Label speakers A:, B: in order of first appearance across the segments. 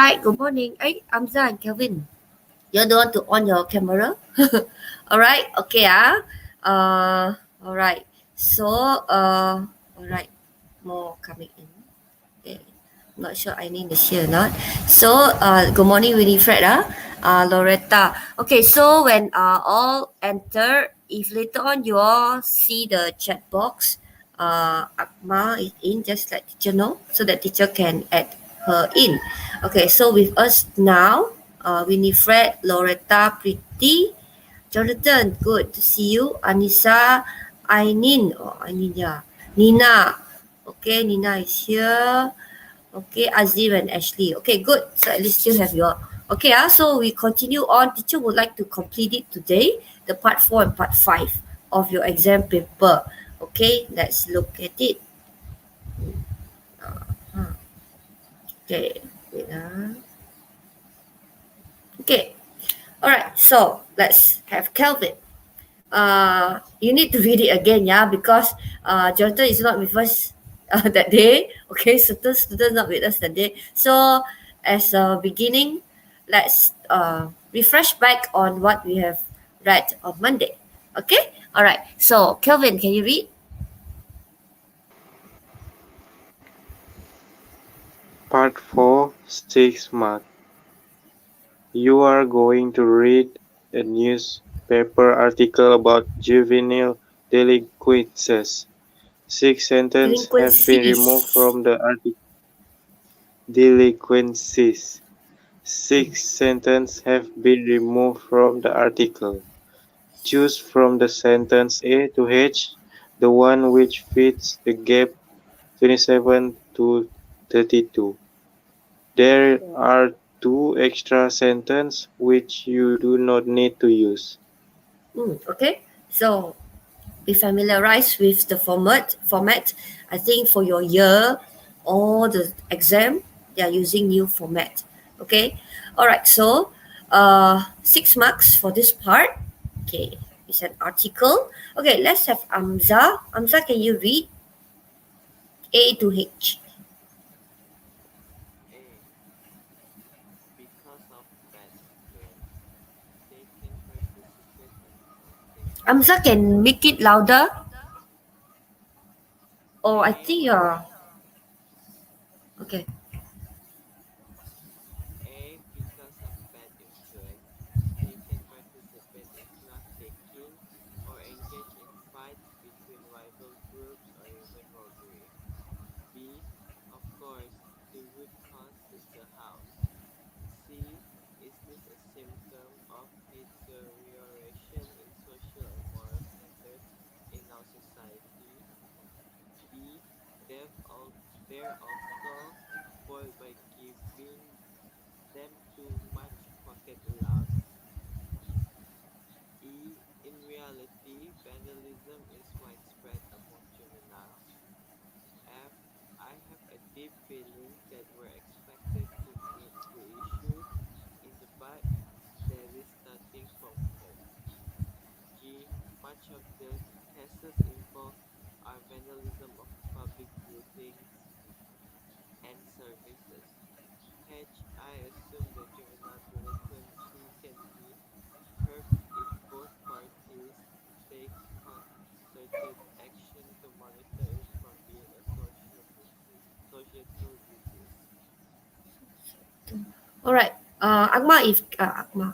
A: Hi, good morning. Hey, Amza and Kelvin. You're the one to on your camera. All right. Okay. All right. So. All right. More coming in. Okay. Not sure I need to share or not. So. Good morning, Winifred. Loretta. Okay. So when all enter, if later on you all see the chat box, Akma is in, just let teacher know so that teacher can add her in. Okay. So with us now, Winifred, Loretta, Pretty, Jonathan, good to see you. Anissa, Ainin, yeah. Nina, okay, Nina is here. Okay, Azir and Ashley. Okay, good. So at least you have your. Okay, so we continue on. Teacher would like to complete it today, the part 4 and part 5 of your exam paper. Okay, let's look at it. Uh, okay, wait. Okay, all right. So let's have Kelvin. You need to read it again, yeah, because Jonathan is not with us that day. Okay, certain students not with us that day. So as a beginning, let's refresh back on what we have read on Monday. Okay, all right. So Kelvin, can you read?
B: Part 4, 6 mark. You are going to read a newspaper article about juvenile delinquencies. 6 sentences have been removed
A: Delinquencies.
B: from the article. Delinquencies. 6 sentences have been removed from the article. Choose from the sentence A to H the one which fits the gap 27 to 32. There are two extra sentences which you do not need to use.
A: Okay, so be familiarized with the format. I think for your year or the exam, they are using new format. Okay, all right. So 6 marks for this part. Okay, it's an article. Okay, let's have Amza. Amza, can you read A to H?
C: A. Because of bad grades, they can participate in competitions.
A: Amza, can make it louder. Oh, I
C: A.
A: think you're okay.
C: A. Because of bad grades, they can participate in class taking or engage in fights between rival groups or even robbery. B. Of course, the root cause is the house. C. Is this a symptom of deterioration in social and moral standards in our society? D. They're also spoiled by giving them too much pocket allowance. E. In reality, vandalism is widespread among juveniles. F. I have a deep feeling that we're expected to meet the issue in the but that is starting from home. G. Much of the cases involved are vandalism of public buildings and services. H. I assume that juvenile delinquency can be curbed if both parties take concerted action to monitor it from being a societal disease.
A: All right. Akma, if Akma,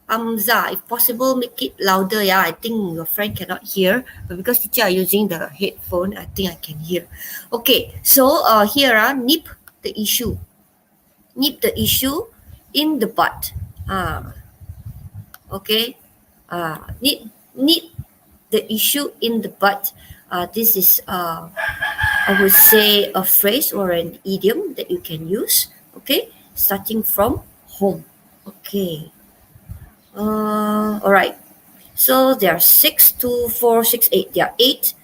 A: Amza, if possible, make it louder. Yeah, I think your friend cannot hear, but because teacher are using the headphone, I think I can hear. Okay, so here, nip the issue. Nip the issue in the bud. Ah, okay. Nip the issue in the bud. This is I would say a phrase or an idiom that you can use. Okay, starting from home. Okay. All right. So there are 6, 2, 4, 6, 8. There are 8.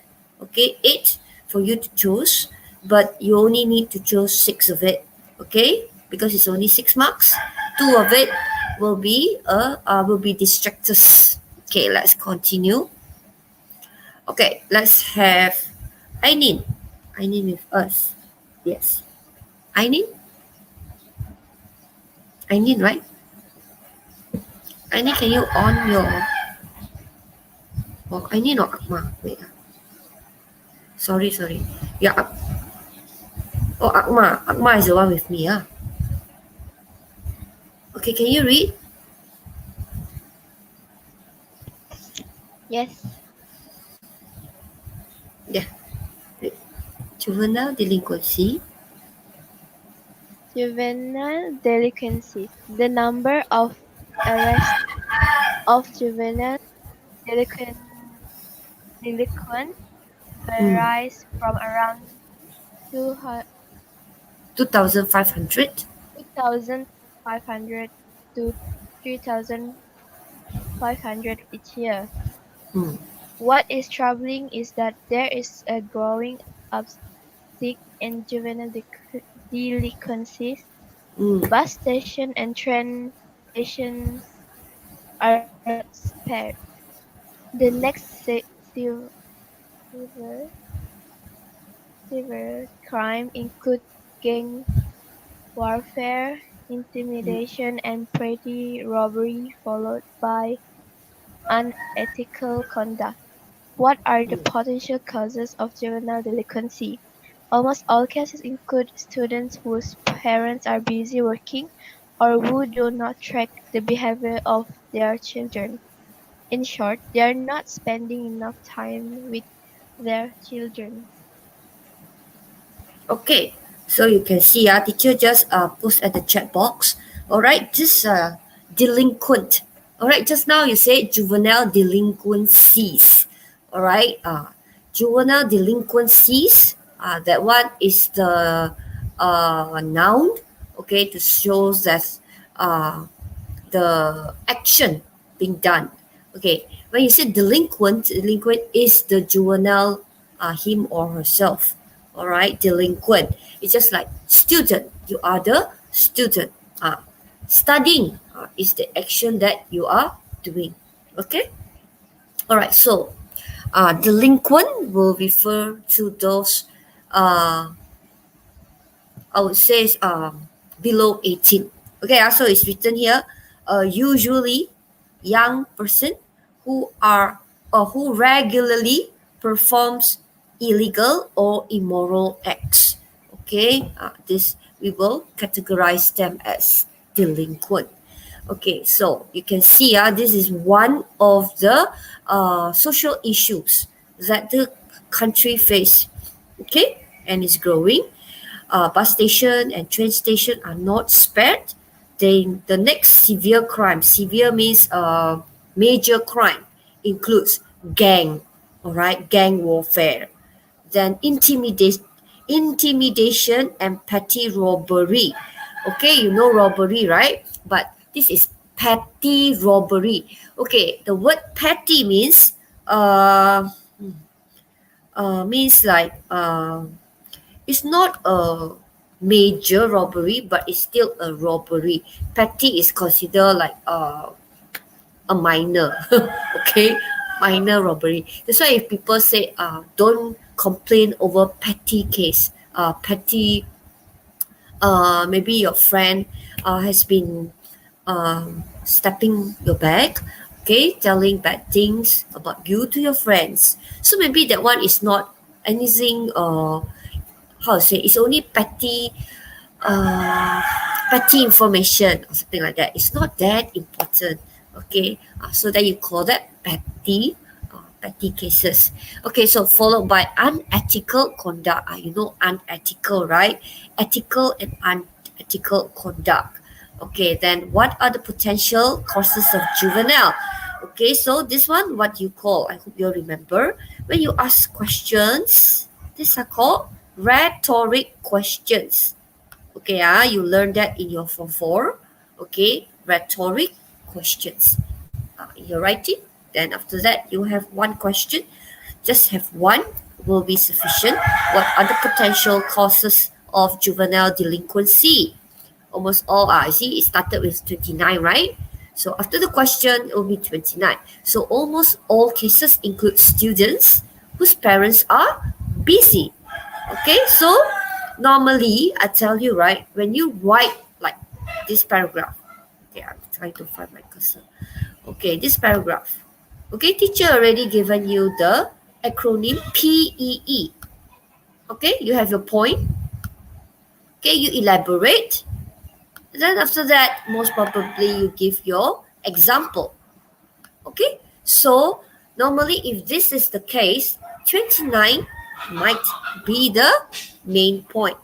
A: Okay, 8 for you to choose, but you only need to choose 6 of it. Okay, because it's only 6 marks. 2 of it will be distractors. Okay, let's continue. Okay, let's have Ainin. Ainin with us. Yes. Ainin? I need, right? I need, can you on your... Oh, I need no Akma. Wait. Sorry. Yeah. Oh, Akma. Akma is the one with me. Okay, can you read?
D: Yes.
A: Yeah. Read. Juvenile delinquency.
D: Juvenile delinquencies. The number of arrests of juvenile delinquents
A: Hmm.
D: varies from around
A: 2,500.
D: 2,500 to 3,500 each year.
A: Hmm.
D: What is troubling is that there is a growing uptick in juvenile delinquencies.
A: Hmm.
D: Bus stations and train stations are not spared. The next severe, severe crime include gang warfare, intimidation, and petty robbery, followed by unethical conduct. What are the potential causes of juvenile delinquency? Almost all cases include students whose parents are busy working or who do not track the behavior of their children. In short, they are not spending enough time with their children.
A: Okay, so you can see, teacher just post at the chat box. All right, this delinquent. All right, just now you said juvenile delinquencies. All right, juvenile delinquencies. That one is the noun. Okay, to show that uh, the action being done. Okay, when you say delinquent is the juvenile, him or herself. All right, delinquent. It's just like student. You are the student. Studying is the action that you are doing. Okay. All right. So, delinquent will refer to those uh, I would say below 18. Okay, so it's written here, usually young person who are or who regularly performs illegal or immoral acts. Okay, this we will categorize them as delinquent. Okay, so you can see this is one of the social issues that the country face. Okay, and it's growing. Bus station and train station are not spared. Then the next severe crime, severe means major crime, includes gang, all right, gang warfare. Then intimidation and petty robbery. Okay, you know robbery, right? But this is petty robbery. Okay, the word petty means like it's not a major robbery, but it's still a robbery. Petty is considered like a minor, okay, minor robbery. That's why if people say don't complain over petty case, petty, maybe your friend has been stepping your back, okay, telling bad things about you to your friends. So maybe that one is not anything. How to say? It's only uh, petty information or something like that. It's not that important. Okay, so then you call that petty cases. Okay, so followed by unethical conduct. You know unethical, right? Ethical and unethical conduct. Okay, then what are the potential causes of juvenile? Okay, so this one, what you call, I hope you remember, when you ask questions, these are called rhetoric questions. Okay, you learn that in your form 4. Okay, rhetoric questions. You're writing. Then after that, you have one question. Just have one will be sufficient. What are the potential causes of juvenile delinquency? Almost all I see it started with 29, right? So after the question, it will be 29. So almost all cases include students whose parents are busy. Okay, so normally I tell you, right, when you write like this paragraph, Okay, I'm trying to find my cursor. Okay, this paragraph. Okay, teacher already given you the acronym PEE. Okay, you have your point. Okay, you elaborate. Then after that, most probably you give your example. Okay, so normally if this is the case, 29 might be the main point.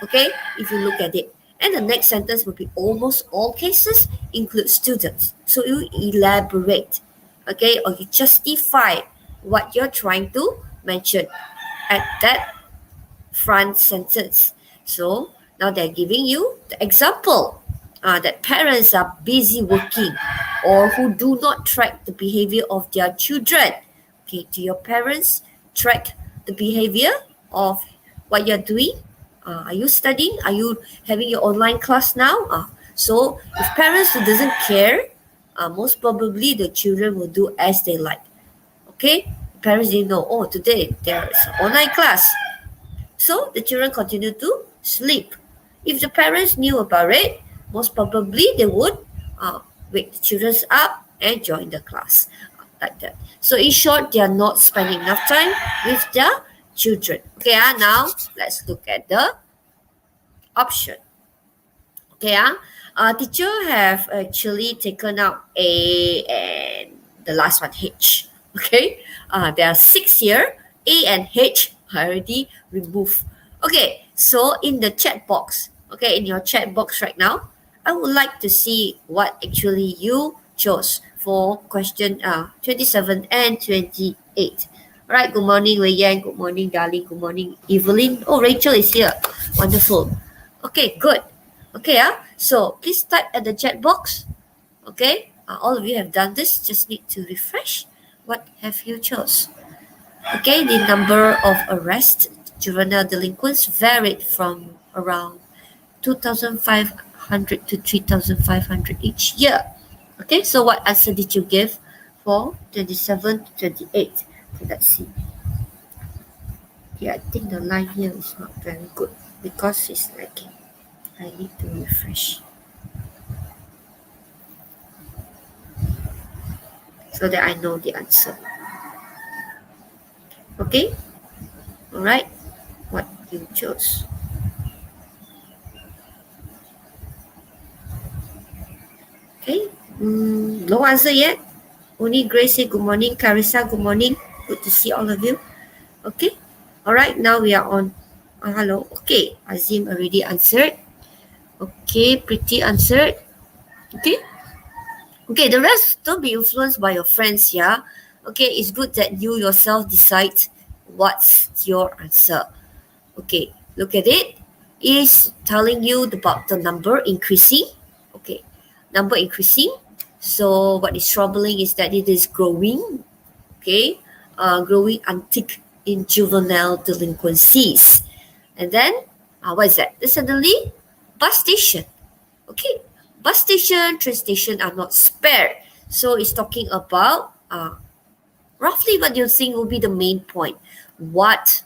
A: Okay, if you look at it. And the next sentence will be almost all cases include students. So you elaborate, okay, or you justify what you're trying to mention at that front sentence. So now they're giving you the example that parents are busy working or who do not track the behavior of their children. Okay, do your parents track the behavior of what you're doing? Are you studying? Are you having your online class now? So if parents who doesn't care, most probably the children will do as they like. Okay, parents didn't know. Oh, today there is an online class. So the children continue to sleep. If the parents knew about it, most probably they would wake the children up and join the class like that. So in short, they are not spending enough time with their children. Okay, now let's look at the option. Okay, teacher have actually taken out A and the last one H. Okay, there are 6 here. A and H are already removed. Okay, so in the chat box, okay, in your chat box right now, I would like to see what actually you chose for question 27 and 28. All right, good morning, Wei Yang. Good morning, darling. Good morning, Evelyn. Oh, Rachel is here. Wonderful. Okay, good. Okay, so please type at the chat box. Okay, all of you have done this. Just need to refresh. What have you chose? Okay, the number of arrest juvenile delinquents varied from around 2,500 to 3,500 each year. Okay, so what answer did you give for 27 to 28? Okay, let's see. Yeah, I think the line here is not very good because it's lagging. I need to refresh so that I know the answer. Okay, all right, what you chose. Okay, no answer yet. Only Grace say good morning. Carissa, good morning. Good to see all of you. Okay, all right, now we are on. Hello. Okay, Azim already answered. Okay, Pretty answered. Okay. Okay, the rest don't be influenced by your friends, yeah? Okay, it's good that you yourself decide what's your answer. Okay, look at it. It's telling you about the number increasing. Okay, number increasing. So what is troubling is that it is growing. Okay, growing uptick in juvenile delinquencies. And then, what is that? Then suddenly, bus station. Okay, bus station, train station are not spared. So it's talking about roughly what you think will be the main point. What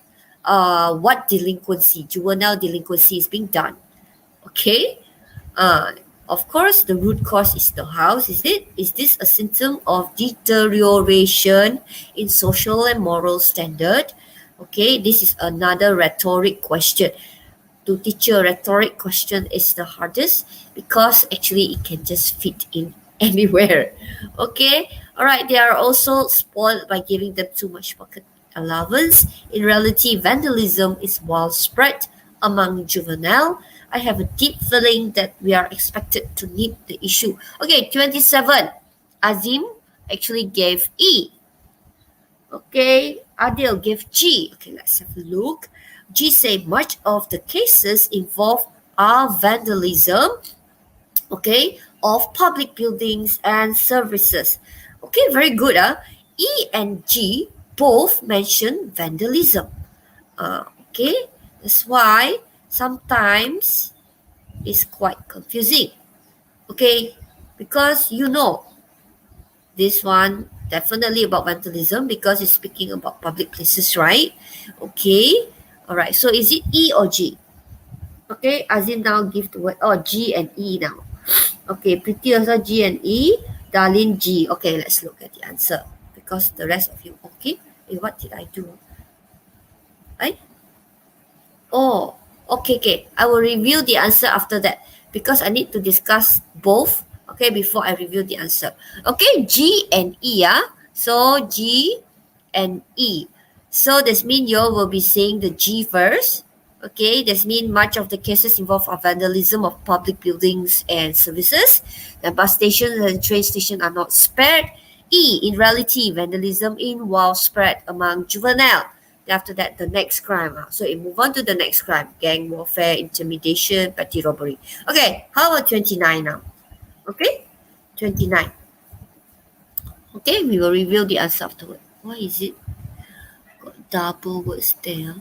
A: delinquency, juvenile delinquency is being done. Okay. Uh, of course, the root cause is the house, is it? Is this a symptom of deterioration in social and moral standard? Okay, this is another rhetoric question. To teach you a rhetoric question is the hardest because actually it can just fit in anywhere. Okay, all right. They are also spoiled by giving them too much pocket allowance. In reality, vandalism is widespread among juvenile. I have a deep feeling that we are expected to nip the issue. Okay, 27. Azim actually gave E. Okay, Adil gave G. Okay, let's have a look. G say much of the cases involve are vandalism, okay, of public buildings and services. Okay, very good. E and G both mention vandalism. Okay, that's why sometimes it's quite confusing. Okay, because you know this one definitely about vandalism because it's speaking about public places, right? Okay, all right. So is it E or G? Okay, Azim now give the word. Oh, G and E now. Okay, Pretty also G and E. Darlene G. Okay, let's look at the answer. Because the rest of you, okay. What did I do? Right? Oh, okay, okay. I will review the answer after that because I need to discuss both, okay, before I review the answer. Okay, G and E, yeah. So G and E. So this means you will be saying the G first. Okay, this means much of the cases involve vandalism of public buildings and services. The bus stations and train station are not spared. E, in reality, vandalism in widespread among juvenile. Then after that, the next crime. So it move on to the next crime. Gang warfare, intimidation, petty robbery. Okay, how about 29 now? Okay, 29. Okay, we will reveal the answer afterward. Why is it got double words there?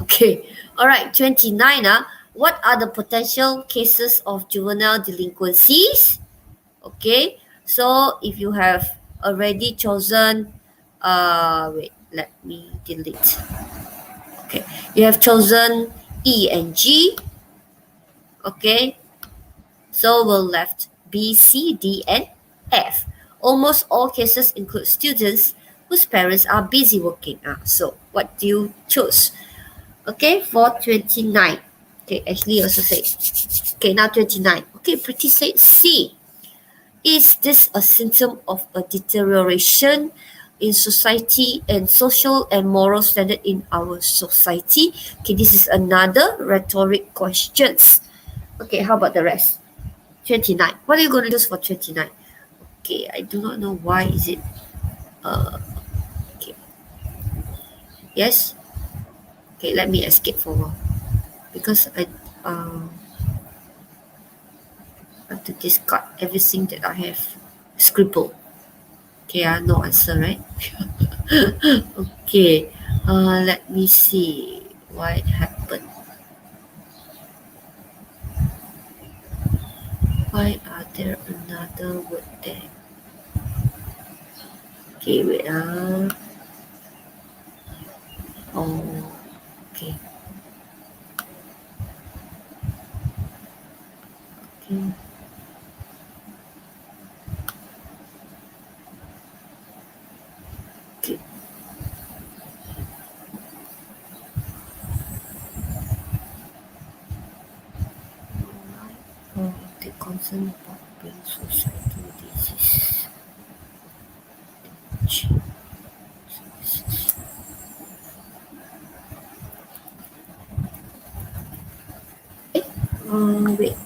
A: Okay, all right, 29. What are the potential cases of juvenile delinquencies? Okay, so if you have already chosen, wait, let me delete. Okay, you have chosen E and G. Okay, so we'll left B, C, D, and F. Almost all cases include students whose parents are busy working. So what do you choose? Okay, for 29. Okay, Ashley also said. Okay, now 29. Okay, Pretty said C. Is this a symptom of a deterioration in society and social and moral standard in our society? Okay, this is another rhetoric questions. Okay, how about the rest? 29. What are you going to choose for 29? Okay, I do not know why is it. Okay. Yes? Okay, let me escape for a while. Because have to discard everything that I have scribbled. Okay, no answer, right? Okay, let me see what happened. Why are there another word there? Okay, wait. Oh, okay. Okay. Okay. Oh, the concern about being societal disease. Eh, wait.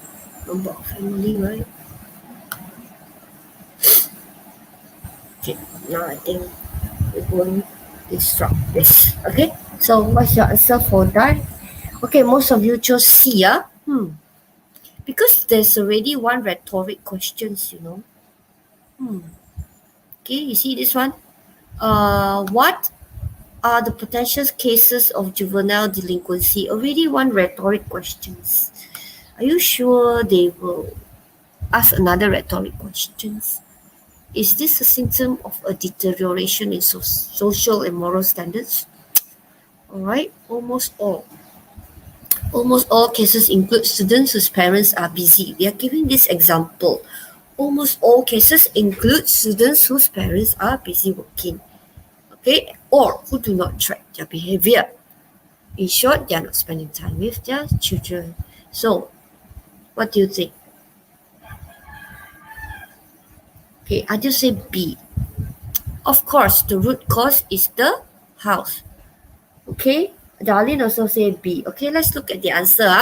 A: About family, right? Okay, now I think we're going to disrupt this. Okay, so what's your answer for that? Okay, most of you chose C, yeah? Because there's already one rhetoric questions, you know. Okay, you see this one? What are the potential cases of juvenile delinquency? Already one rhetoric questions. Are you sure they will ask another rhetoric questions? Is this a symptom of a deterioration in social and moral standards? All right, almost all. Almost all cases include students whose parents are busy. We are giving this example. Almost all cases include students whose parents are busy working, okay, or who do not track their behavior. In short, they are not spending time with their children. So, what do you think? Okay, I just say B. Of course, the root cause is the house. Okay, Darlene also say B. Okay, let's look at the answer.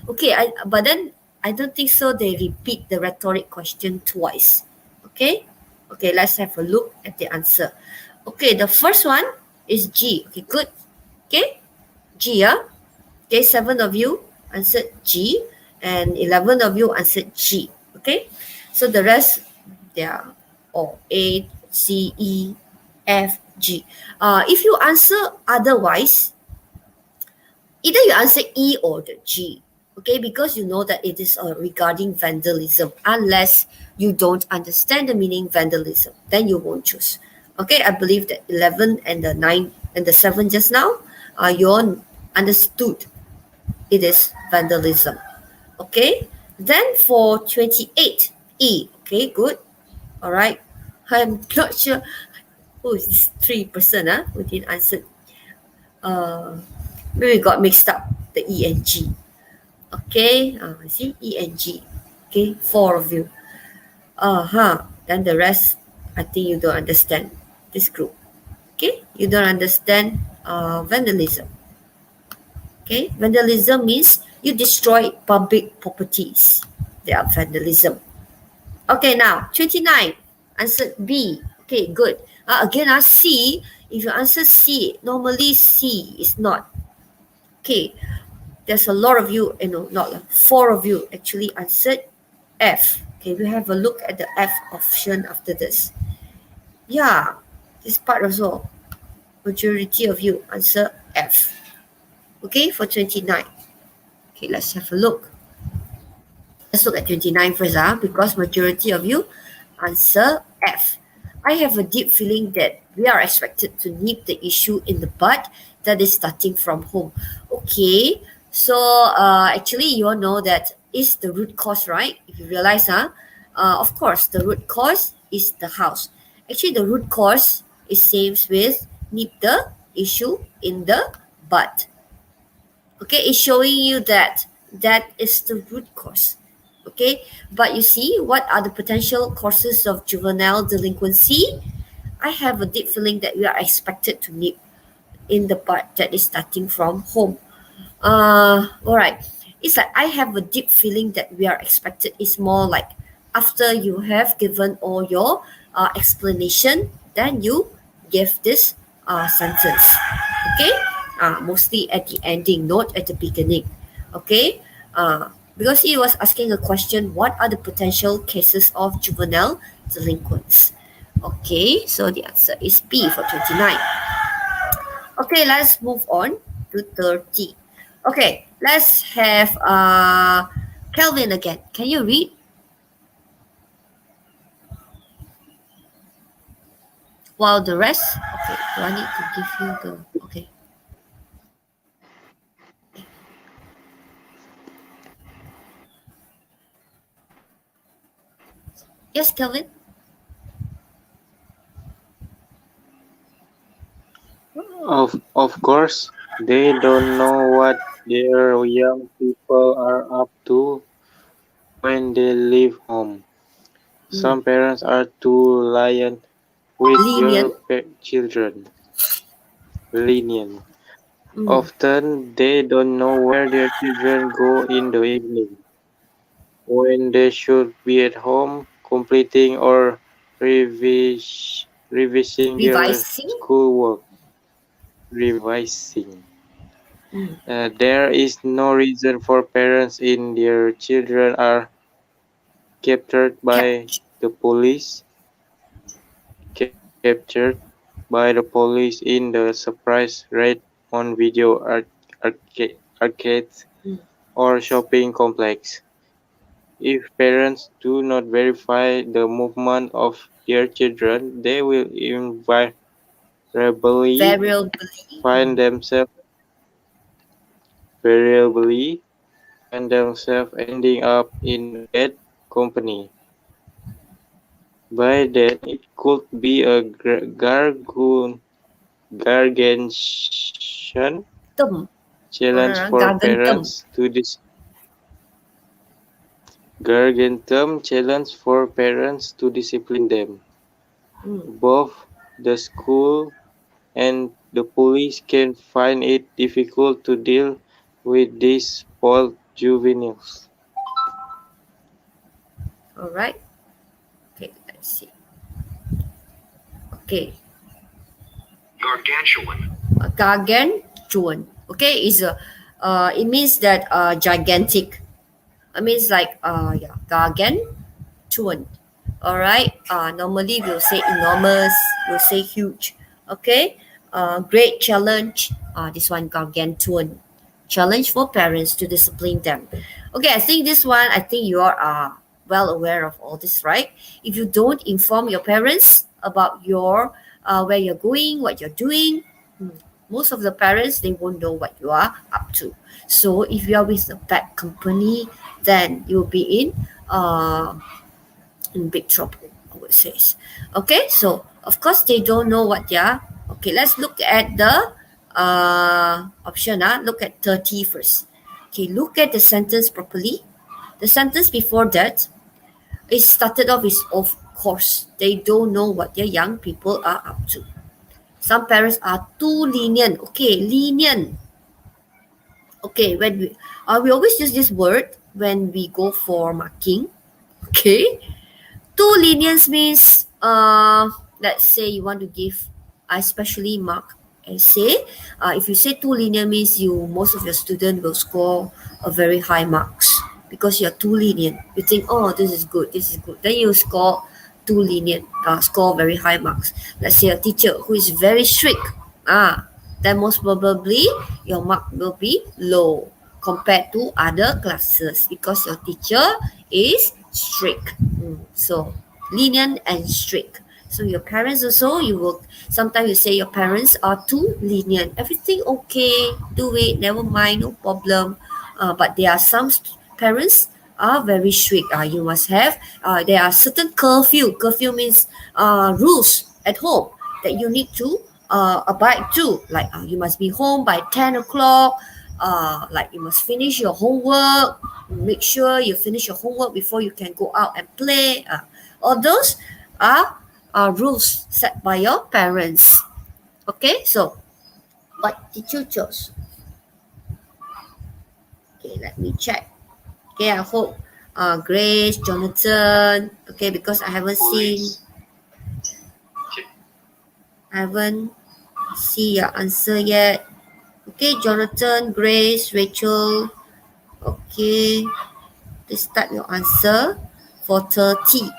A: Okay, but then I don't think so. They repeat the rhetoric question twice. Okay, okay, let's have a look at the answer. Okay, the first one is G. Okay, good. Okay, G. Okay, 7 of you answered G, and 11 of you answered G. Okay, so the rest they are all A, C, E, F, G. If you answer otherwise, either you answer E or the G, okay, because you know that it is regarding vandalism. Unless you don't understand the meaning vandalism, then you won't choose. Okay, I believe that 11 and the 9 and the 7 just now, you all understood it is vandalism. Okay, Then for 28, E. Okay, good. All right. I'm not sure who is this 3% who didn't answer. Uh, Maybe we got mixed up the E and G. Okay, see E and G. Okay, four of you. Then the rest, I think you don't understand this group. Okay, you don't understand vandalism. Okay, vandalism means you destroy public properties. They are vandalism. Okay, now 29. Answer B. Okay, good. Again, C. If you answer C, normally C is not. Okay, there's a lot of you, not four of you actually answered F. Okay, we have a look at the F option after this. Yeah, this part also. Majority of you answer F. Okay, for 29. Okay, let's have a look. Let's look at 29 first, because majority of you answer F. I have a deep feeling that we are expected to nip the issue in the bud, that is starting from home. Okay, so actually you all know that is the root cause, right? If you realize, of course, the root cause is the house. Actually, the root cause is same with nip the issue in the bud. Okay, it's showing you that that is the root cause. Okay, but you see, what are the potential causes of juvenile delinquency? I have a deep feeling that we are expected to nip in the part that is starting from home. All right. It's like I have a deep feeling that we are expected. It's more like after you have given all your explanation, then you give this sentence. Okay. Mostly at the ending, not at the beginning. Okay. Because he was asking a question, what are the potential cases of juvenile delinquents? Okay, so the answer is B for 29. Okay, let's move on to 30. Okay, let's have Kelvin again. Can you read? While the rest, okay, do I need to give you the, okay. Yes, Kelvin?
B: Of course, they don't know what their young people are up to when they leave home.
A: Mm.
B: Some parents are too lenient with their
A: Lenient.
B: children. Lenient.
A: Mm.
B: Often they don't know where their children go in the evening, when they should be at home completing or revising their
A: Revising.
B: schoolwork. Revising.
A: Mm.
B: There is no reason for parents in their children are captured by
A: Catch.
B: the police, captured by the police in the surprise raid on video arcades
A: Mm.
B: or shopping complex. If parents do not verify the movement of their children, they will invariably
A: Variably.
B: find
A: Mm.
B: themselves variably find themselves ending up in bad company. By then, it could be a gargantuan
A: Tum.
B: challenge for
A: Gargantum.
B: parents to gargantuan challenge for parents to discipline them.
A: Mm.
B: Both the school and the police can find it difficult to deal with these spoiled juveniles.
A: All right. Okay, let's see. Okay. Gargantuan. Gargantuan. Okay, is a it means that gigantic. It means like yeah, gargantuan. All right. Normally we'll say enormous. We'll say huge. Okay. Great challenge. This one gargantuan. Challenge for parents to discipline them. Okay, I think this one. I think you are well aware of all this, right? If you don't inform your parents about your where you're going, what you're doing, most of the parents, they won't know what you are up to. So if you are with a bad company, then you'll be in big trouble, I would say. Okay, so of course they don't know what they are. Okay, let's look at the option. Look at 30 first. Okay, look at the sentence properly. The sentence before that, it started off with of course. They don't know what their young people are up to. Some parents are too lenient. Okay, lenient. Okay, we always use this word when we go for marking. Okay, too lenient means let's say you want to give especially mark essay. If you say too lenient means most of your student will score a very high marks because you're too lenient. You think, oh, this is good, then you score too lenient, score very high marks. Let's say a teacher who is very strict, then most probably your mark will be low compared to other classes because your teacher is strict. So lenient and strict. So your parents also, you will sometimes you say your parents are too lenient. Everything okay, do it, never mind, no problem. But there are some parents are very strict. You must have. There are certain curfew. Curfew means rules at home that you need to abide to. Like you must be home by 10 o'clock. Like you must finish your homework. Make sure you finish your homework before you can go out and play. All those are rules set by your parents. Okay, so what did you choose? Okay, let me check. Okay, I hope Grace, Jonathan. Okay, because I haven't see your answer yet. Okay, Jonathan, Grace, Rachel. Okay, please start your answer for 30.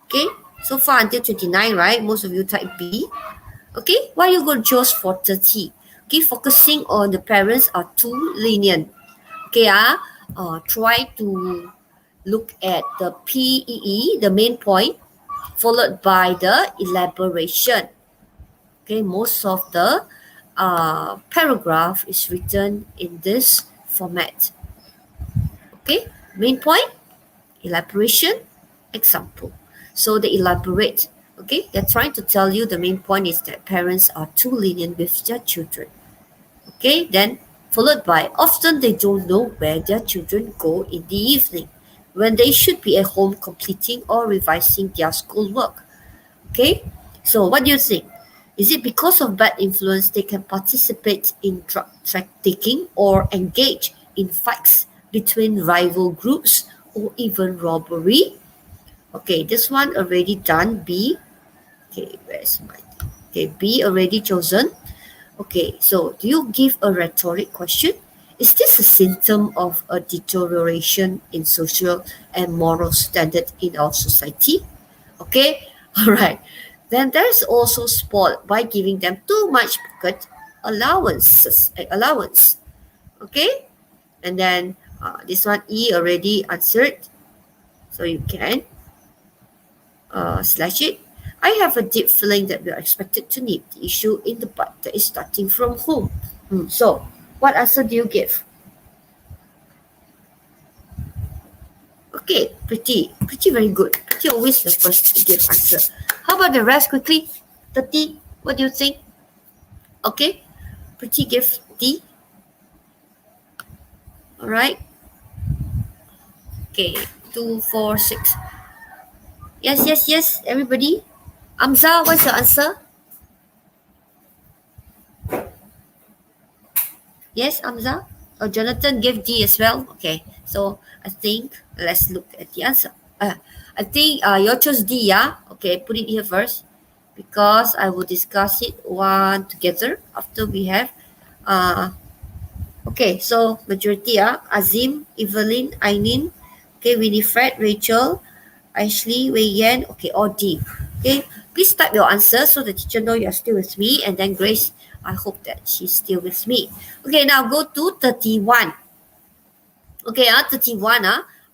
A: Okay, so far until 29, right? Most of you type B. Okay, why you going to choose for 30? Okay, focusing on the parents are too lenient. Okay, try to look at the PEE, the main point, followed by the elaboration. Okay, most of the paragraph is written in this format. Okay, main point, elaboration, example. So they elaborate. Okay, they're trying to tell you the main point is that parents are too lenient with their children. Okay, then followed by often they don't know where their children go in the evening when they should be at home completing or revising their schoolwork. Okay, so what do you think? Is it because of bad influence they can participate in drug trafficking or engage in fights between rival groups or even robbery? Okay, this one already done. B. Okay, where's my? Okay, B already chosen. Okay, so do you give a rhetoric question? Is this a symptom of a deterioration in social and moral standard in our society? Okay, all right. Then there's also spoiled by giving them too much pocket allowance. Okay, and then this one E already answered, so you can slash it. I have a deep feeling that we are expected to nip the issue in the bud that is starting from home. So, what answer do you give? Okay, pretty very good. Pretty always the first to give answer. How about the rest quickly? 30, what do you think? Okay, pretty give D. Alright. Okay, 2, 4, 6. Yes, everybody. Amza, what's your answer? Yes, Amza? Oh, Jonathan gave D as well. Okay, so I think let's look at the answer. I think you chose D, yeah? Okay, put it here first because I will discuss it one together after we have. Okay, so majority, Azim, Evelyn, Ainin, okay, Winifred, Rachel, Ashley, Wei Yan, okay, or D. Okay, please type your answer so the teacher know you're still with me, and then Grace, I hope that she's still with me. Okay, now go to 31. Okay, 31,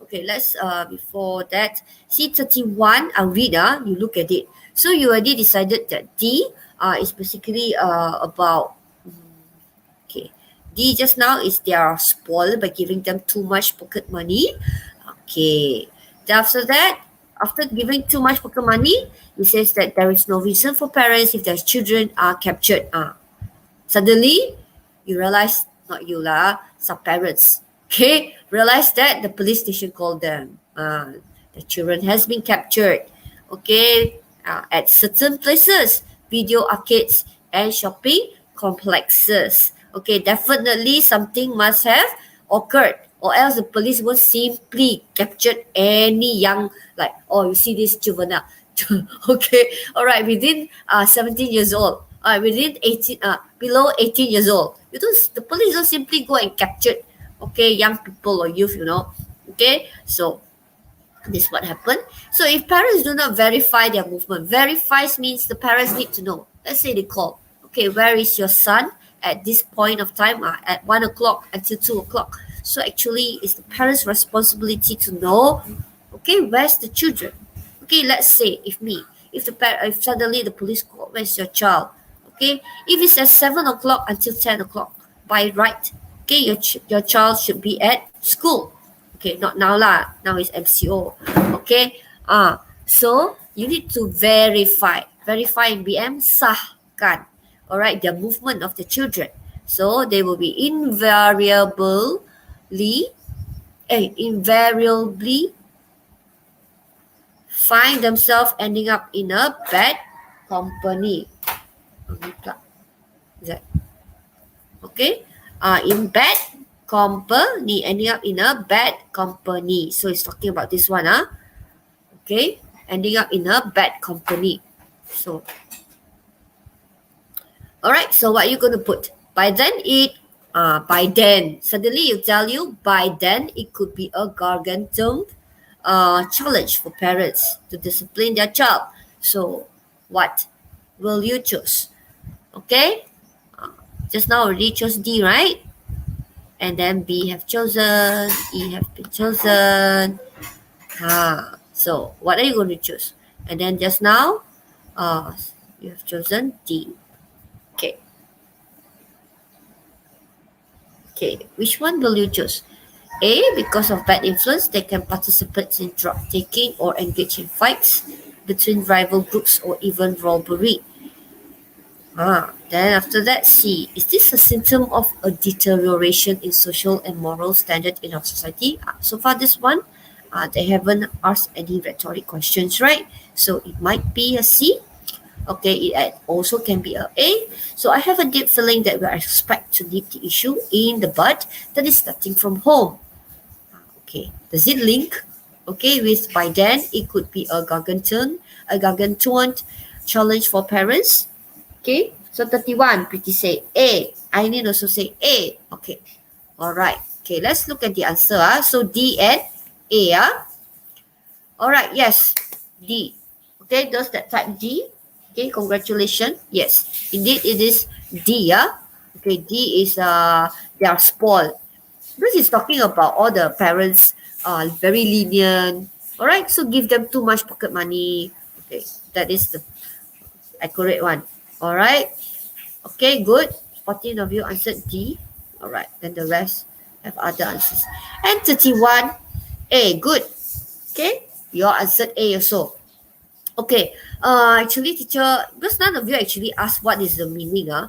A: Okay, let's before that, see 31. I'll read. You look at it. So you already decided that D is basically about okay. D just now is they are spoiled by giving them too much pocket money. Okay. Then after that, after giving too much pocket money, it says that there is no reason for parents if their children are captured. Suddenly, you realize, not you lah, some parents, okay, realize that the police station called them. The children has been captured, okay, at certain places, video arcades and shopping complexes. Okay, definitely something must have occurred or else the police won't simply capture any young, like, oh, you see this juvenile. Okay, all right, within 17 years old, within 18, below 18 years old, you don't, the police don't simply go and capture, okay, young people or youth, okay. So this is what happened. So if parents do not verify their movement, verifies means the parents need to know. Let's say they call, okay, where is your son at this point of time, at 1 o'clock until 2 o'clock. So actually, it's the parents' responsibility to know, okay, where's the children. Okay, let's say if suddenly the police call, where's your child? Okay, if it's at 7 o'clock until 10 o'clock, by right, okay, your child should be at school. Okay, not now lah. Now it's MCO. Okay. So you need to verify in BM sahkan. Alright, the movement of the children. So they will be invariably find themselves ending up in a bad company. Is that okay? In bad company, ending up in a bad company. So it's talking about this one, okay, ending up in a bad company. So all right, so what are you going to put? By then suddenly you tell you by then it could be a gargantuan challenge for parents to discipline their child. So what will you choose? Okay, just now already chose D, right? And then B have chosen, E have been chosen. So what are you going to choose? And then just now, you have chosen D. Okay. Okay, which one will you choose? A, because of bad influence, they can participate in drug taking or engage in fights between rival groups or even robbery. Then after that, C, is this a symptom of a deterioration in social and moral standard in our society? So far this one, they haven't asked any rhetoric questions, right? So it might be a C. Okay, it also can be a A. So I have a deep feeling that we are expect to nip the issue in the bud that is starting from home. Okay, does it link? Okay, with by then it could be a gargantuan challenge for parents. Okay, so 31, Pretty say A. I need also say A. Okay, all right. Okay, let's look at the answer. So D and A. All right, yes, D. Okay, those that type D. Okay, congratulations. Yes, indeed it is D. Okay, D is they are spoiled. Because he's talking about all the parents are very lenient. All right, so give them too much pocket money. Okay, that is the accurate one. All right. Okay, good. 14 of you answered D. All right, then the rest have other answers. And 31, A. Good. Okay, you all answered A also. Okay, actually, teacher, because none of you actually asked what is the meaning. I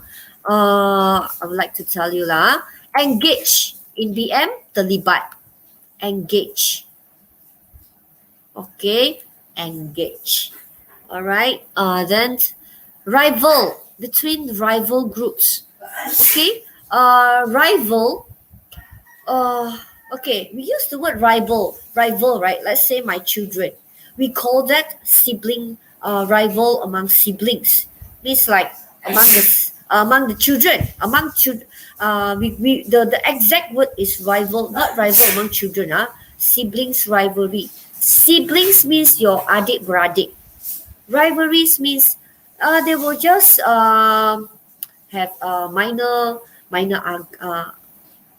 A: would like to tell you lah. Engage in BM terlibat. Engage. Okay, engage. All right. Then rival, between rival groups. Okay. Rival. Okay. We use the word rival. Rival, right? Let's say my children. We call that sibling. Rival among siblings. Means like among the children. The exact word is rival, not rival among children. Siblings rivalry. Siblings means your adik beradik. Rivalries means they will just have minor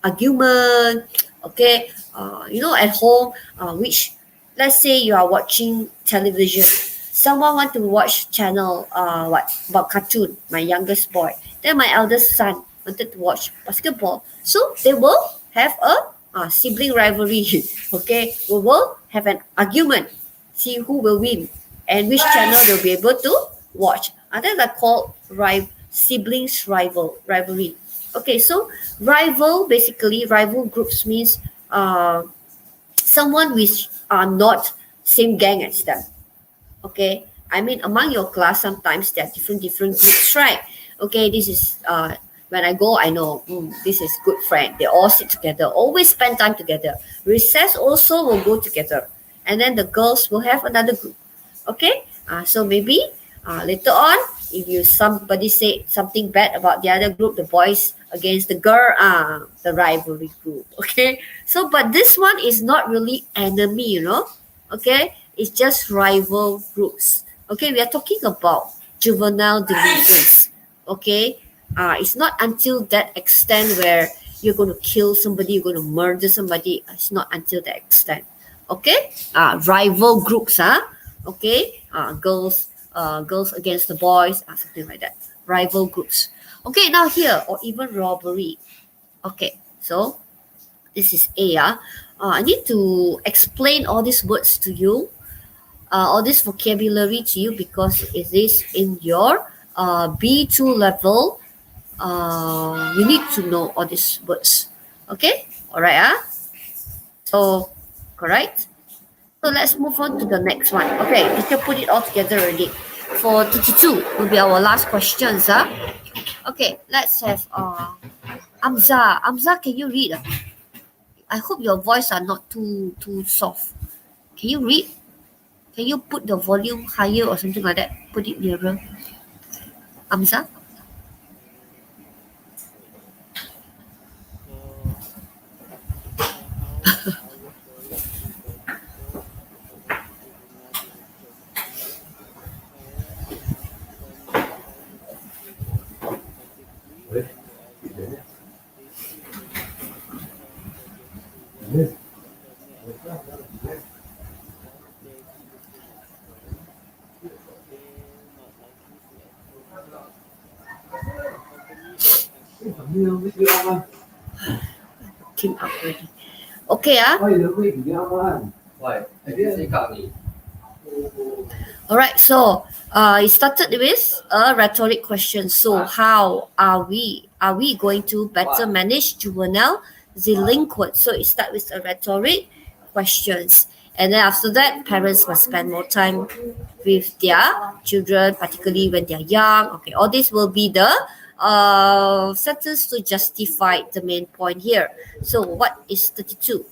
A: argument. Okay, at home, which, let's say you are watching television, someone want to watch channel what about cartoon, my youngest boy, then my eldest son wanted to watch basketball, so they will have a sibling rivalry. Okay, we will have an argument, see who will win and which channel they'll be able to watch. That are called siblings rivalry. Okay, so rival groups means someone which are not same gang as them. Okay, I mean among your class sometimes there are different groups, right? Okay, this is when I go, I know, this is good friend, they all sit together, always spend time together, recess also will go together, and then the girls will have another group. Okay, so maybe later on, if you somebody say something bad about the other group, the boys against the girl, the rivalry group. Okay, so but this one is not really enemy, okay, it's just rival groups. Okay, we are talking about juvenile delinquents. Okay, it's not until that extent where you're going to kill somebody, you're going to murder somebody. It's not until that extent. Okay, rival groups, okay, girls against the boys, something like that. Rival groups. Okay, now here, or even robbery. Okay, so this is A. I need to explain all these words to you, all this vocabulary to you, because it is in your B2 level. You need to know all these words. Okay, all right. So, correct. So let's move on to the next one. Okay, we can put it all together already. For 32 will be our last questions. Okay, let's have Amza. Amza, can you read? I hope your voice are not too soft. Can you read? Can you put the volume higher or something like that? Put it nearer. Amza?
C: Wait. So, how are referring to 34 about juvenile delinquency? Parents must spend more time with their children. 33. When your eldest basically care for their schoolwork, semi-academic. Once they're disciplined at home, they're not likely to enter violence. Company or have policies to protect them.
A: Came up already. Okay, all right, so it started with a rhetoric question. So how are we going to better manage juvenile delinquents? So it starts with a rhetoric questions. And then after that, parents must spend more time with their children, particularly when they're young. Okay, all this will be the sentence to justify the main point here. So what is 32?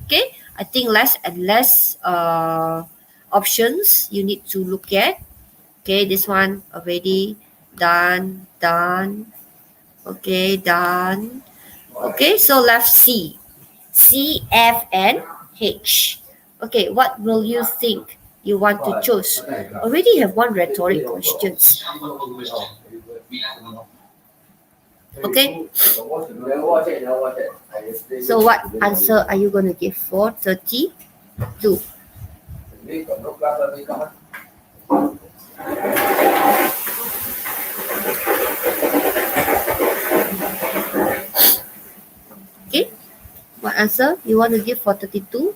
A: Okay, I think less and less options you need to look at. Okay, this one already done. Okay, done. Okay, so left C, F, and H. Okay, what will you think you want to choose? Already have one rhetoric questions. Okay, so what answer are you going to give for 32? Okay, what answer you want to give for 32?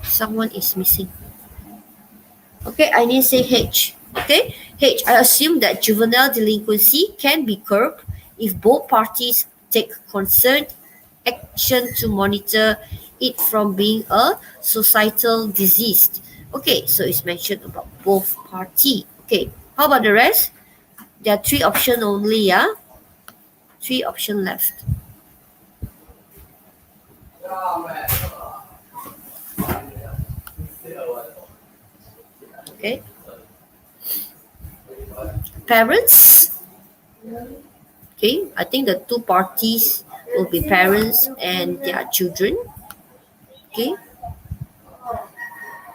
A: Someone is missing. Okay, I need to say H. Okay, H. I assume that juvenile delinquency can be curbed if both parties take concerned action to monitor it from being a societal disease. Okay, so it's mentioned about both party. Okay, how about the rest? There are three options only, yeah? Three options left. Okay. Parents. Okay, I think the two parties will be parents and their children. Okay.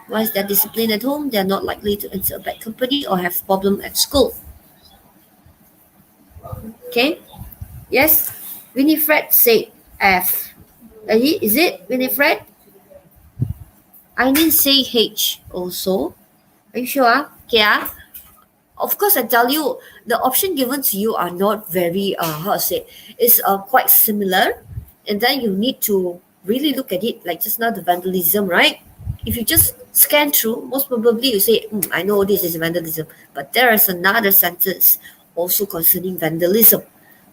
A: Once they're disciplined at home, they're not likely to enter a bad company or have problem at school. Okay. Yes. Winifred said F. Is it Winifred? I didn't say H also. Are you sure? Okay. Of course, I tell you, the option given to you are not very, how to say, it's quite similar. And then you need to really look at it, like just now, the vandalism, right? If you just scan through, most probably you say, I know this is vandalism. But there is another sentence also concerning vandalism.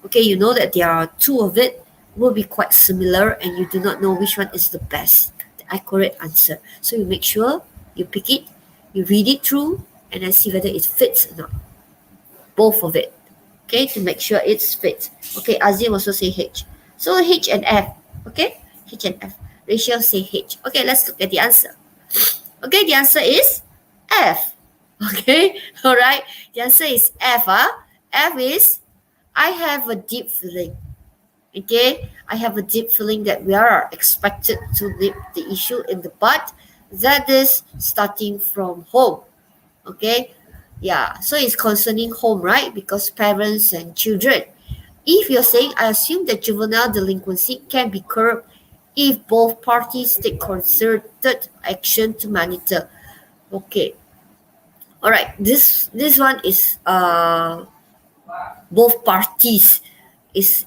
A: Okay, you know that there are two of it will be quite similar and you do not know which one is the best, the accurate answer. So you make sure you pick it, you read it through, and then see whether it fits or not. Both of it. Okay, to make sure it's fit. Okay, Azim also say H. So H and F. Okay, H and F. Rachel say H. Okay, let's look at the answer. Okay, the answer is F. Okay, all right. The answer is F. F is I have a deep feeling. Okay, I have a deep feeling that we are expected to nip the issue in the bud. That is starting from home. Okay, yeah, so it's concerning home, right? Because parents and children. If you're saying, I assume that juvenile delinquency can be curbed if both parties take concerted action to monitor. Okay, all right. This one is both parties. Is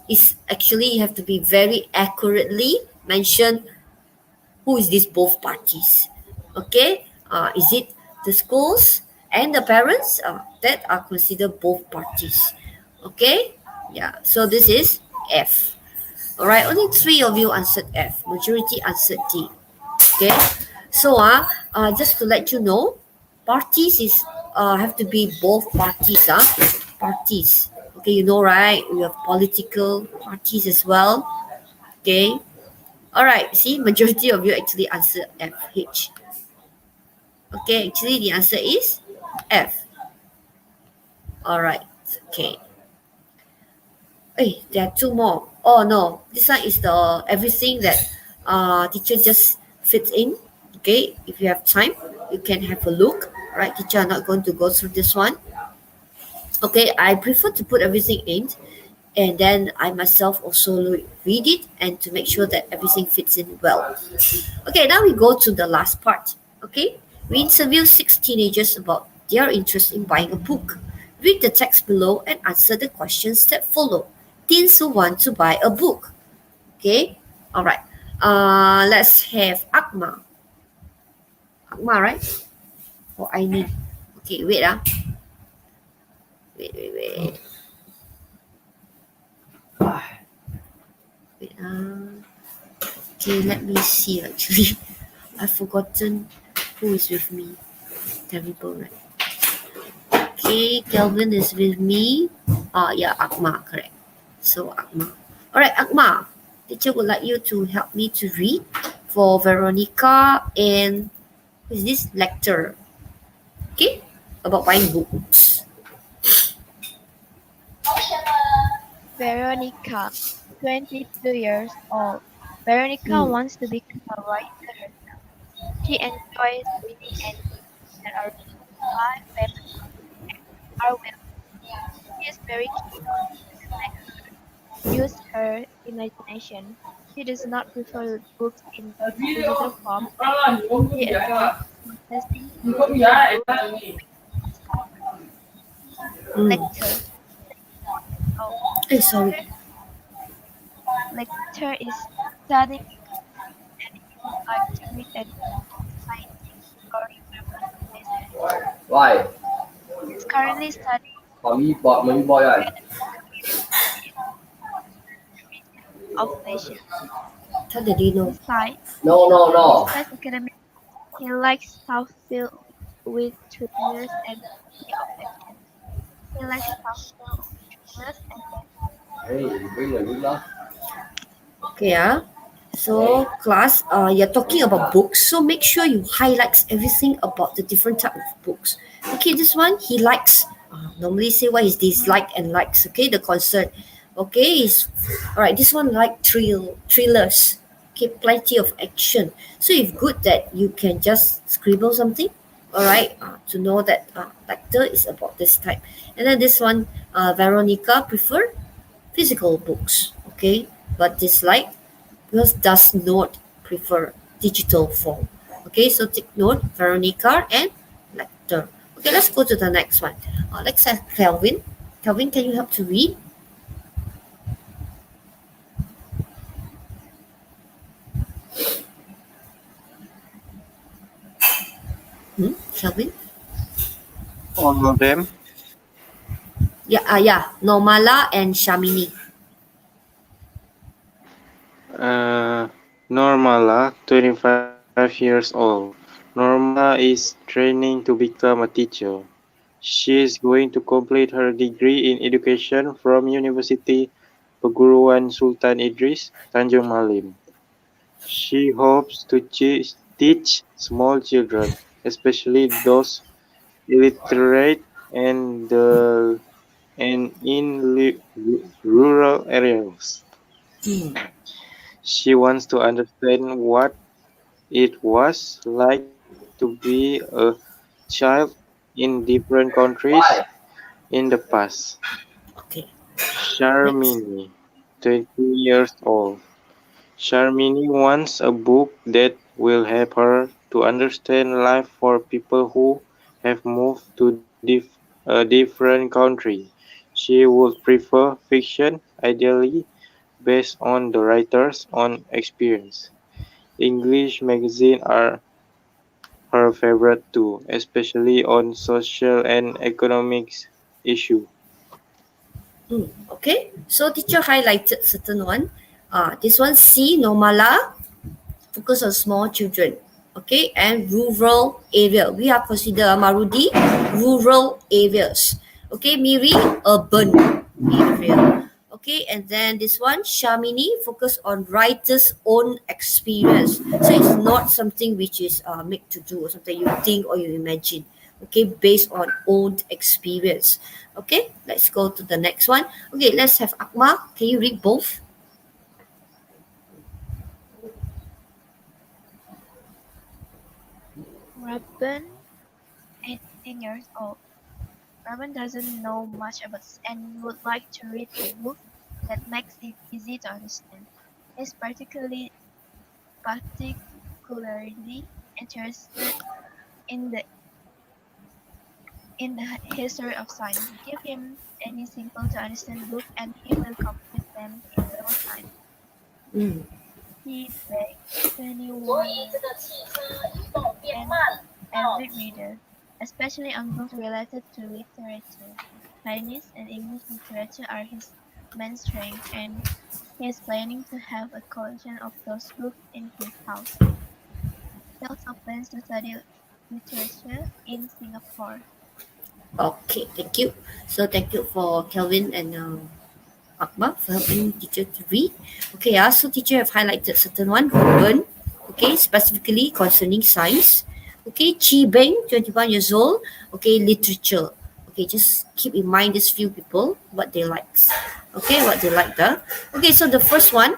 A: actually you have to be very accurately mention who is this both parties. Okay, is it the schools and the parents that are considered both parties? Okay, yeah, so this is F. All right, only three of you answered F, majority answered D. Okay, so just to let you know, parties is have to be both parties. Parties. Okay, you know, right? We have political parties as well. Okay, all right. See, majority of you actually answered F H. Okay, actually the answer is F. All right. Okay. Hey, there are two more. Oh no, this one is the everything that teacher just fits in. Okay, if you have time, you can have a look. All right, teacher are not going to go through this one. Okay, I prefer to put everything in, and then I myself also read it and to make sure that everything fits in well. Okay, now we go to the last part. Okay, we interview 6 teenagers about their interest in buying a book. Read the text below and answer the questions that follow. Teens who want to buy a book. Okay, all right. Let's have Akma. Akma, right? Or I need. Okay, wait. Wait. Wait. Okay, let me see. Actually, I've forgotten who is with me. Terrible, right? Okay, Kelvin is with me. Yeah, Akma, correct. So Akma. All right, Akma. Teacher would like you to help me to read for Veronica and who is this lecturer? Okay, about buying books.
D: Veronica, 22 years old. Veronica
A: Hmm.
D: wants to become a writer herself. She enjoys reading and books that are written by famous authors are well. She is very keen on books that make her use her imagination. She does not prefer books in digital form. She enjoys accessing physical books with discomfort.
A: Hmm.
D: Lecture. Oh,
A: Eh, sorry.
D: lecture is studying economics and he would like to read an exciting story where money plays a big role.
E: Why?
D: He is currently studying
E: Mỹ boy ơi.
D: management in the region of leisure.
A: How did you know?
D: Besides,
E: No, no, no.
D: besides academics, he likes stuff filled with thrillers and plenty of action. He likes stuff filled with thrillers and plenty of
E: Hey, bring the good luck.
A: Okay, so class, you're talking about books, so make sure you highlight everything about the different type of books. Okay, this one he likes. Normally say what is dislike and likes. Okay, the concern. Okay, is all right. This one like thrillers. Okay, plenty of action. So if good that you can just scribble something. All right, to know that lecture is about this type. And then this one, Veronica prefer physical books. Okay, but dislike because does not prefer digital form. Okay, so take note, Veronica and lector. Okay, let's go to the next one. Let's have Kelvin. Kelvin, can you help to read? Kelvin?
B: All of them.
A: Yeah, Normala and Shamini.
B: Normala, 25 years old. Normala is training to become a teacher. She is going to complete her degree in education from University Perguruan Sultan Idris, Tanjung Malim. She hopes to teach small children, especially those illiterate and in rural areas.
A: Hmm.
B: She wants to understand what it was like to be a child in different countries
E: Why?
B: in the past.
A: Okay, next.
B: Sharmini, 20 years old. Sharmini wants a book that will help her to understand life for people who have moved to a different country. She would prefer fiction, ideally based on the writer's own experience. English magazines are her favorite too, especially on social and economics issues.
A: Okay, so teacher highlighted certain one. This one C, Normala, focus on small children. Okay, and rural area. We are consider Marudi rural areas. Okay, Miri urban area. Okay, and then this one Shamini focus on writer's own experience. So it's not something which is made to do or something you think or you imagine. Okay, based on own experience. Okay, let's go to the next one. Okay, let's have Akmal. Can you read both?
D: Ruben, 18 years old. Ruben doesn't know much about and would like to read a book that makes it easy to understand. He's particularly interested in the history of science. Give him any simple to understand book and he will complete them in no time.
A: Mm.
D: He begs 21 an avid reader, especially on books related to literature. Chinese and English literature are his main strength, and he is planning to have a collection of those books in his house. He also plans to study literature in Singapore.
A: Okay, thank you. So thank you for Kelvin and Akbar for helping teacher to read. Okay, so teacher have highlighted certain one, Ruben, okay, specifically concerning science. Okay, Chi Beng, 21 years old, okay, literature. Okay, just keep in mind these few people, what they like. Okay, what they like the. Okay, so the first one,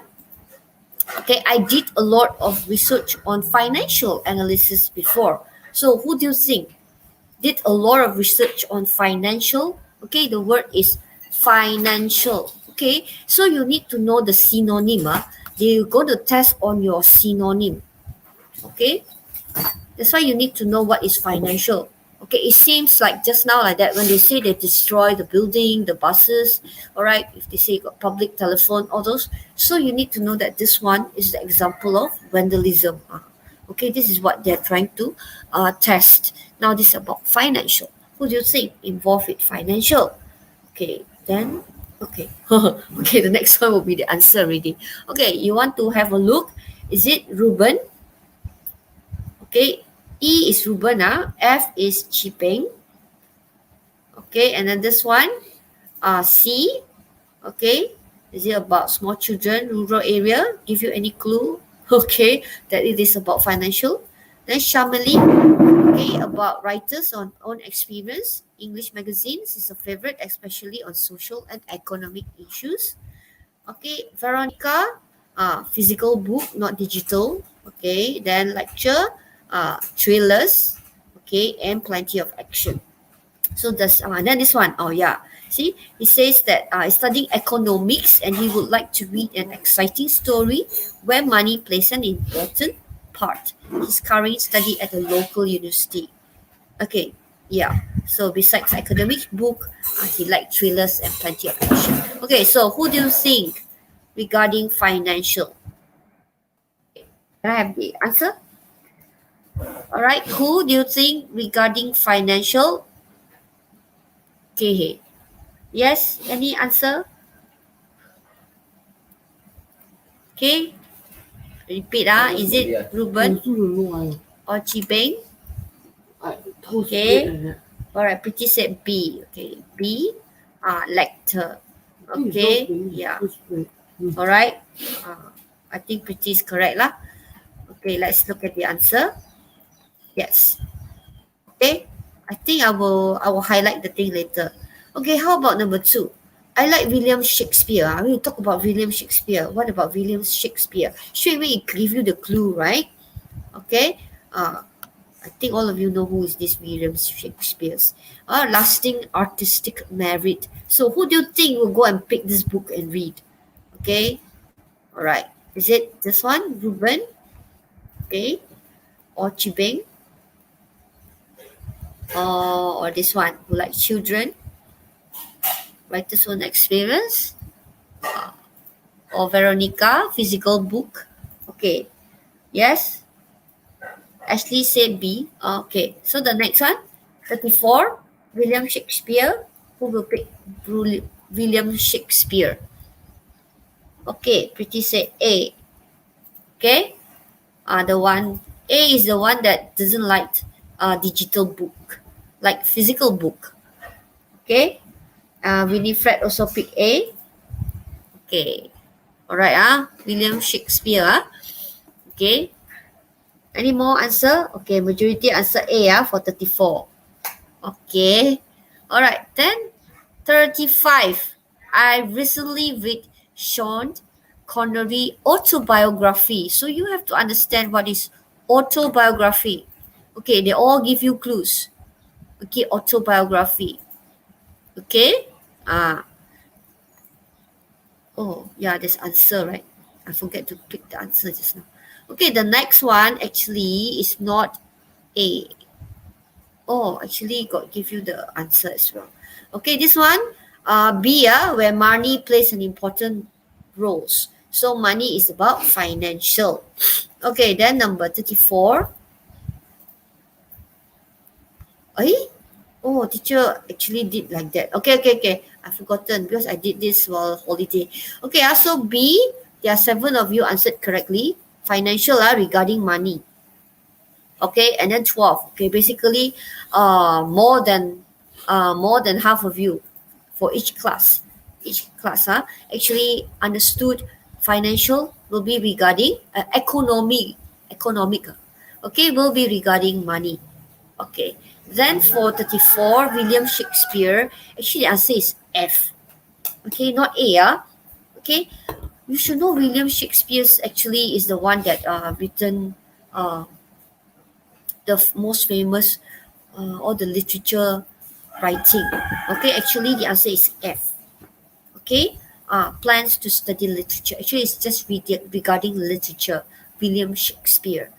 A: okay, I did a lot of research on financial analysis before. So who do you think did a lot of research on financial? Okay, the word is financial. Okay, so you need to know the synonym. They're going to test on your synonym. Okay, that's why you need to know what is financial. Okay, it seems like just now like that when they say they destroy the building, the buses, all right, if they say got public telephone, all those. So you need to know that this one is the example of vandalism. Okay, this is what they're trying to test. Now this is about financial. Who do you think involved with financial? Okay, then, okay. Okay, the next one will be the answer already. Okay, you want to have a look? Is it Ruben? Okay, E is Ruben, F is Chipeng. Okay, and then this one, C. Okay, is it about small children, rural area? Give you any clue? Okay, that it is about financial. Then Shamali, okay, about writers on own experience. English magazines is a favorite, especially on social and economic issues. Okay, Veronica, physical book, not digital. Okay, then lecture, trailers. Okay, and plenty of action. So that's then this one, oh yeah, See, he says that he's studying economics and he would like to read an exciting story where money plays an important part. He's currently studying at a local university. Okay, yeah. So besides academic book, he likes thrillers and plenty of action. Okay, so who do you think regarding financial? Can I have the answer? All right, who do you think regarding financial? Okay, yes, any answer? Okay, repeat. Is it Ruben or Chibeng? Okay. All right, pretty said B. Okay, B. Lecter. Okay, yeah. All right. I think pretty is correct lah. Okay, let's look at the answer. Yes. Okay. I will highlight the thing later. Okay, how about number 2? I like William Shakespeare. We talk about William Shakespeare. What about William Shakespeare? Straight away it give you the clue, right? Okay. I think all of you know who is this William Shakespeare. Lasting artistic merit. So who do you think will go and pick this book and read? Okay. All right. Is it this one, Ruben? Okay. Or Chibeng? Or this one, who like children? Writer's own experience? Or Veronica, physical book? Okay. Yes. Ashley said B. Okay. So the next one, 34, William Shakespeare. Who will pick William Shakespeare? Okay. Pretty said A. Okay. The one A is the one that doesn't like digital book, like physical book. Okay. Winifred also pick A. Okay. Alright. William Shakespeare. Okay. Any more answer? Okay. Majority answer A. For 34. Okay. Alright. Then 35. I recently read Sean Connery autobiography. So you have to understand what is autobiography. Okay, they all give you clues. Okay, autobiography. Okay. Oh, yeah, there's answer, right? I forget to pick the answer just now. Okay, the next one actually is not A. Oh, actually got give you the answer as well. Okay, this one, B, where money plays an important roles. So money is about financial. Okay, then number 34. Oh, teacher actually did like that. Okay. I've forgotten because I did this while holiday. Okay, so B, there are 7 of you answered correctly. Financial regarding money. Okay, and then 12. Okay, basically more than half of you for each class. Each class actually understood financial will be regarding economic. Okay, will be regarding money. Okay. Then for 34, William Shakespeare, actually the answer is F. Okay, not A. Okay. You should know William Shakespeare actually is the one that written the most famous all the literature writing. Okay, actually the answer is F. Okay. Plans to study literature. Actually, it's just regarding literature. William Shakespeare.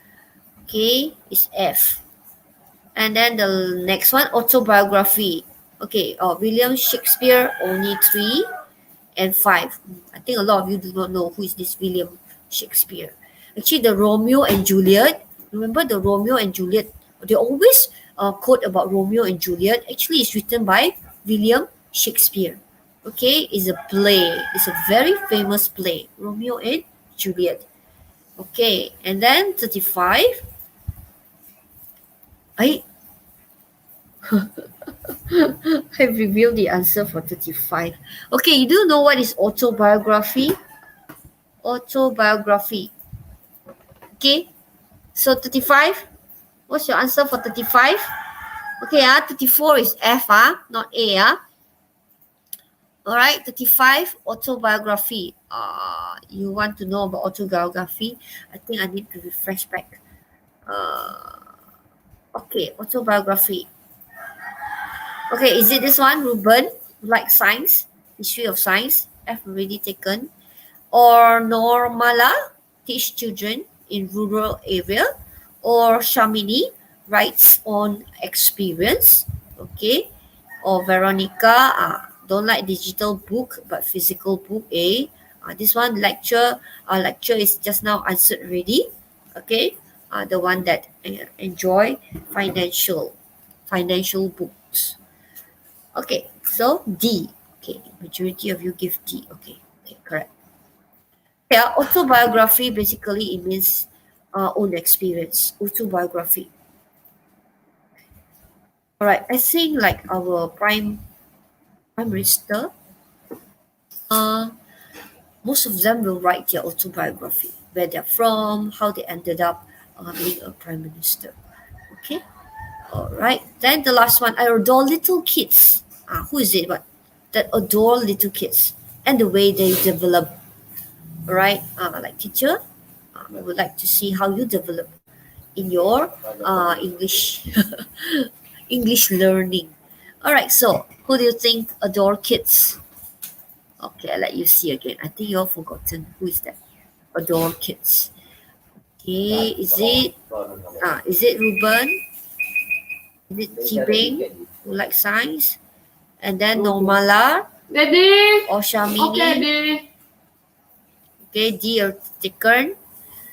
A: Okay, it's F. And then the next one, autobiography. Okay, William Shakespeare, only 3 and 5. I think a lot of you do not know who is this William Shakespeare. Actually, the Romeo and Juliet. Remember the Romeo and Juliet? They always quote about Romeo and Juliet. Actually, it's written by William Shakespeare. Okay, it's a play. It's a very famous play, Romeo and Juliet. Okay, and then 35. I have revealed the answer for 35. Okay, you do know what is autobiography? Autobiography. Okay, so 35. What's your answer for 35? Okay, 34 is F, not A. Alright, 35, autobiography. You want to know about autobiography? I think I need to refresh back. Okay, autobiography. Okay, is it this one, Ruben? Like science, history of science, F already taken. Or Normala, teach children in rural area. Or Shamini, writes on experience. Okay. Or Veronica, don't like digital book but physical book. A. This one lecture is just now answered already. Okay. The one that enjoy financial books. Okay, so D. Okay, majority of you give D. Okay, okay, correct. Yeah, autobiography basically it means own experience. Autobiography. All right, I think like our prime minister, uh, most of them will write their autobiography, where they're from, how they ended up being a prime minister. Okay, all right. Then the last one, I adore little kids. Who is it? What that adore little kids and the way they develop. Right? Like teacher, I would like to see how you develop in your English English learning. All right. So who do you think adore kids? Okay, I'll let you see again. I think you've forgotten who is that. Adore kids. Okay, is it Ruben? Is it Jibing who like science? And then Normala
F: Daddy.
A: or
F: Okay,
A: Shamini?
F: Daddy.
A: Okay, D or taken.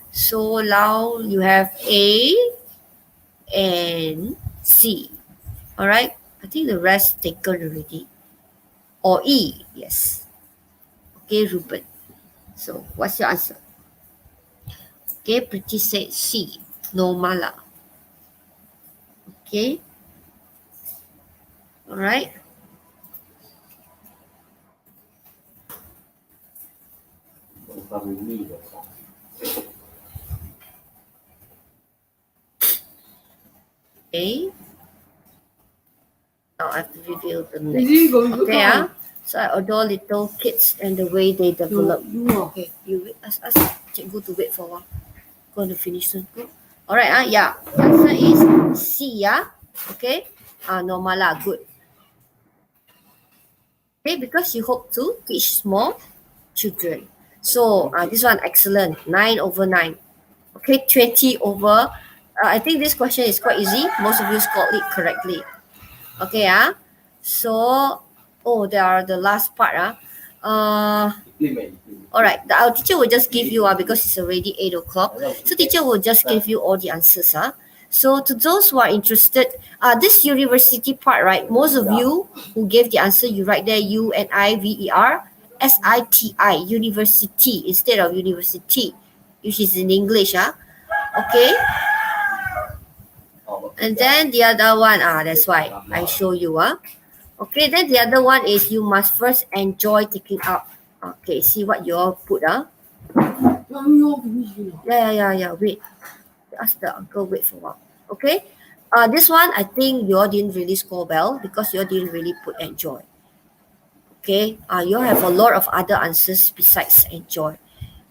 A: So now you have A and C. All right. I think the rest taken already. Or E. Yes. Okay, Ruben. So what's your answer? Okay, Pretty said C. No mala. Okay. All right. Okay. Now I have to reveal the
F: Daddy,
A: next.
F: go to
A: Okay,
F: town.
A: So I adore little kids and the way they develop. Okay, you wait, ask cikgu to wait for a while. Going to finish soon. Go. All right, yeah. The answer is C, yeah. Okay. Normal lah, good. Okay, because you hope to teach small children. So this one excellent. 9/9. Okay, 20 over. I think this question is quite easy. Most of you scored it correctly. Okay, So, there are the last part. All right, our teacher will just give you because it's already 8 o'clock. So teacher will just give you all the answers. So to those who are interested, this university part, right? Most of you who gave the answer, you write there UNIVERSITI, university instead of university, which is in English. Okay. And then the other one, that's why I show you. Okay, then the other one is you must first enjoy taking up. Okay, see what you all put. Yeah. Wait. Ask the uncle wait for a while. Okay. This one I think you all didn't really score well because you all didn't really put enjoy. Okay. You all have a lot of other answers besides enjoy.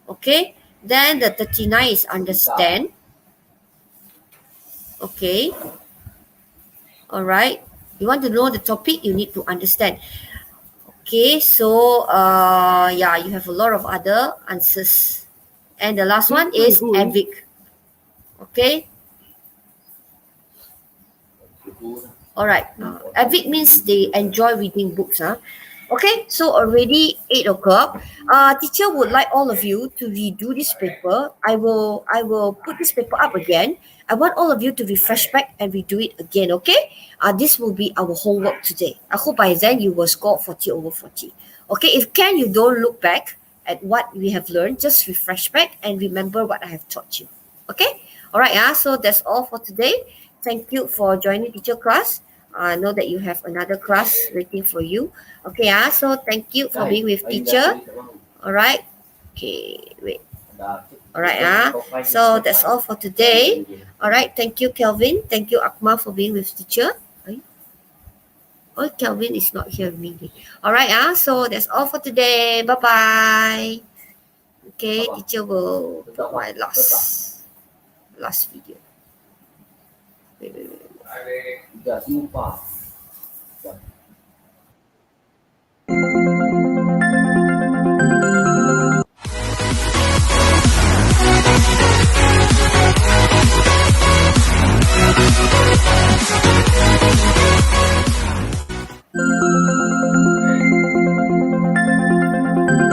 A: Okay. Then the 39 is understand. Okay. All right. You want to know the topic, you need to understand. Okay, so you have a lot of other answers. And the last one is avic. Okay. All right. Avid means they enjoy reading books. Okay, so already 8 o'clock. Teacher would like all of you to redo this paper. I will put this paper up again. I want all of you to refresh back and redo it again. Okay. This will be our homework today. I hope by then you will score 40/40. Okay. If can, you don't look back at what we have learned. Just refresh back and remember what I have taught you. Okay. All right. So that's all for today. Thank you for joining teacher class. I know that you have another class waiting for you. Okay, so thank you for being with teacher. All right. Okay, wait. All right, so that's all for today. All right, thank you, Kelvin. Thank you, Akma, for being with teacher. Oh, Kelvin is not here with me. All right, so that's all for today. Bye-bye. Okay, teacher will put my last video. Wait.